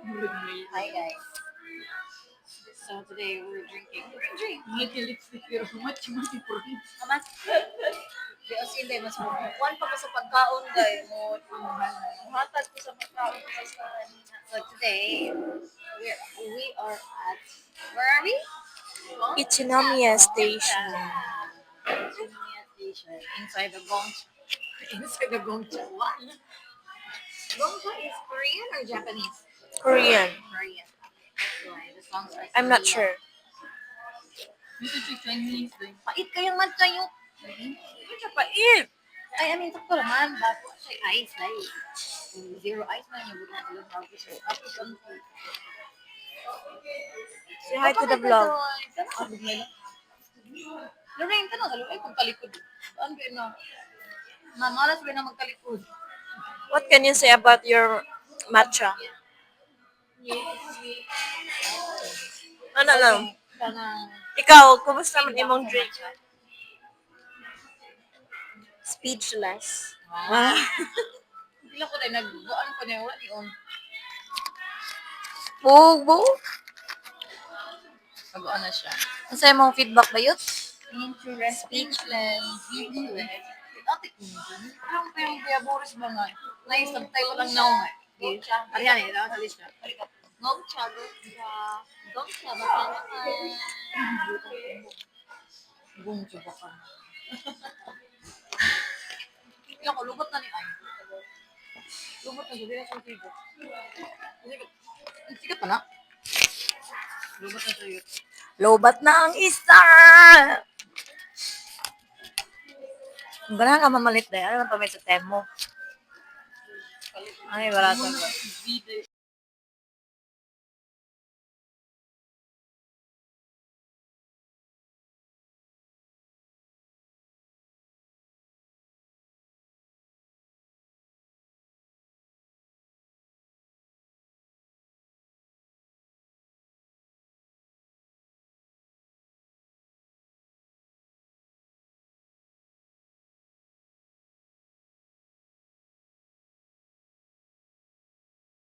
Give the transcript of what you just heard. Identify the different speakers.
Speaker 1: Hi guys. So today we're drinking. Drink. Nagka-lipstick pero mati-mati po rin. Amas. Di as in day mas mo. One pa ko sa pagkaon guys. Mo hatag ko sa pagkaon guys kanina. So today we are at where are we?
Speaker 2: Ichinomiya Station.
Speaker 1: Ichinomiya Station inside the Gongcha. Inside the Gongcha. What? Gongcha is Korean or Japanese?
Speaker 2: Korean.
Speaker 1: Korean. That's why the songs are
Speaker 2: I'm not
Speaker 1: Korean.
Speaker 2: sure.
Speaker 1: Dito si Chinese din. Pait kayang man tayo.
Speaker 2: Ito siya pait.
Speaker 1: Ay, I mean, sakto naman. Bago siya ice, like. Zero ice na yung butang ulit bago siya. Tapos, ang
Speaker 2: Say hi to the vlog.
Speaker 1: Lorraine, tanong ka, ay, kung talikod. Ano ba yun na? Malas ba na magtalikod?
Speaker 2: What can you say about your matcha? Ano lang?
Speaker 1: Kanang,
Speaker 2: Ikaw, kumusta man imong drink? Speechless.
Speaker 1: hindi lang ko tayo nag-goan ko na yung wala yun.
Speaker 2: Bobo.
Speaker 1: Nag-goan na siya.
Speaker 2: Ano sa'yo mong feedback ba yun?
Speaker 1: Speechless. Ate ko. Parang pa yung Kuya Boris ba nga? Nai-subtitle lang na nga. Ariyan eh, sa list na. Gongcha, gongcha. Gongcha, baka naman. Gongcha, baka naman. Hindi ako, lubot na ni Ay. Lubot na siya, hindi na siya sigat. Sigat pa na? Lubot na siya yun.
Speaker 2: Lobat na ang isa! Ganahan ka mamalit na yan. Ano man pa may sa temo? Ay, wala sa